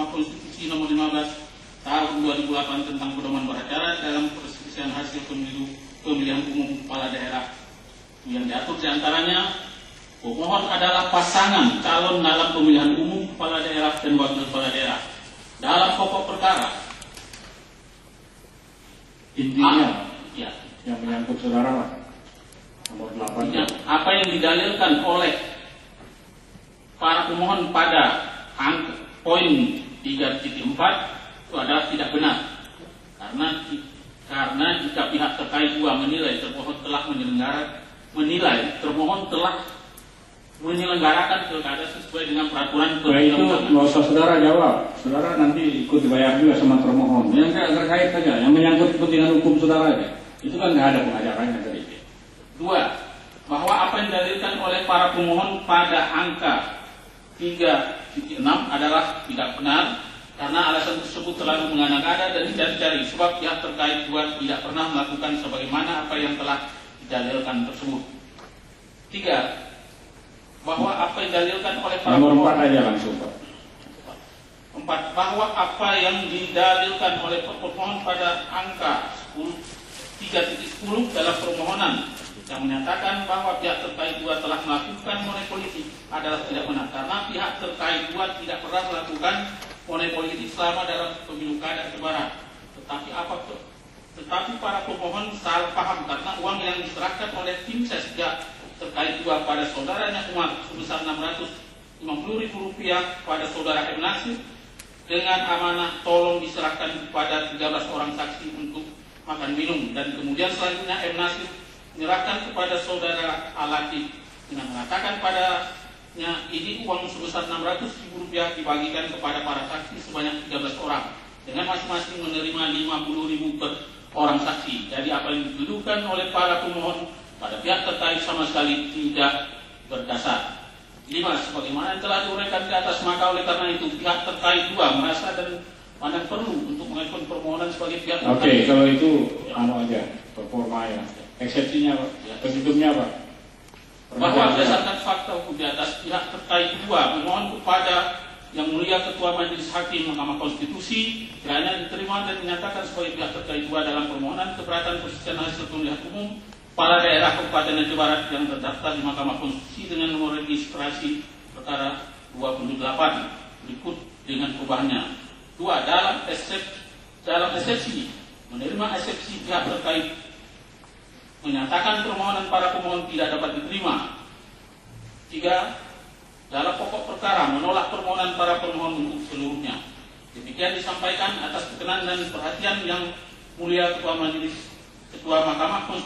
Konstitusi Nomor 15 Tahun 2008 tentang pedoman beracara dalam perselisihan hasil pemilihan umum kepala daerah. Yang diatur diantaranya, pemohon adalah pasangan calon dalam pemilihan umum kepala daerah dan wakil kepala daerah. Dalam pokok perkara, intinya yang menyangkut saudara nomor 8, apa yang didalilkan oleh para pemohon pada poin 3.4 itu adalah tidak benar, karena jika pihak terkait juga menilai termohon telah menyelenggarakan pilkada sesuai dengan peraturan itu nggak usah saudara jawab, saudara nanti ikut dibayar juga sama termohon. Yang terkait saja, yang menyangkut kepentingan hukum saudara ya. Itu kan nggak ada pengajarannya tadi. 2. Bahwa apa yang didalilkan oleh para pemohon pada angka 3.6 adalah tidak benar, karena alasan tersebut terlalu mengada-ngada dan dicari-cari, sebab pihak terkait juga tidak pernah melakukan sebagaimana apa yang telah didalilkan tersebut. 3. Bahwa apa yang didalilkan oleh para nomor pemohon 4 aja langsung Pak. 4. Bahwa apa yang didalilkan oleh pemohon pada angka 3.10 dalam permohonan yang menyatakan bahwa pihak terkait dua telah melakukan money politik adalah tidak benar, karena pihak terkait dua tidak pernah melakukan money politik selama dalam pemilu kada Barat. Tetapi para pemohon salah paham, karena uang yang diserahkan oleh tim ses pihak terkait dua pada saudaranya Umar sebesar Rp650.000 pada saudara M. Nasir dengan amanah tolong diserahkan kepada 13 orang saksi untuk makan minum, dan kemudian selanjutnya M. Nasir menyerahkan kepada saudara Alati dengan mengatakan padanya ini uang sebesar Rp600.000 dibagikan kepada para saksi sebanyak 13 orang dengan masing-masing menerima Rp50.000 per orang saksi. Jadi apa yang dituduhkan oleh para pemohon pada pihak terkait sama sekali tidak berdasar. 5. Sebagaimana yang telah diuraikan di atas, maka oleh karena itu pihak terkait dua merasa dan pandang perlu untuk mengajukan permohonan sebagai pihak terkait. Oke, kalau itu aja performa ya. Eksepsinya Pak, petitumnya Pak. Bahwa berdasarkan fakta hukum di atas, pihak terkait dua memohon kepada Yang Mulia Ketua Majelis Hakim Mahkamah Konstitusi kiranya diterima dan dinyatakan sebagai pihak terkait dua dalam permohonan keberatan perselisihan hasil pemilihan umum kepala daerah Kabupaten Aceh Barat yang terdaftar di Mahkamah Konstitusi dengan nomor registrasi perkara 28 berikut dengan perubahannya. 2. Dalam eksepsi menerima eksepsi pihak terkait menyatakan permohonan para pemohon tidak dapat diterima. 3. Dalam pokok perkara menolak permohonan para pemohon untuk seluruhnya. Demikian disampaikan atas perkenan dan perhatian Yang Mulia Ketua Mahkamah Konstitusi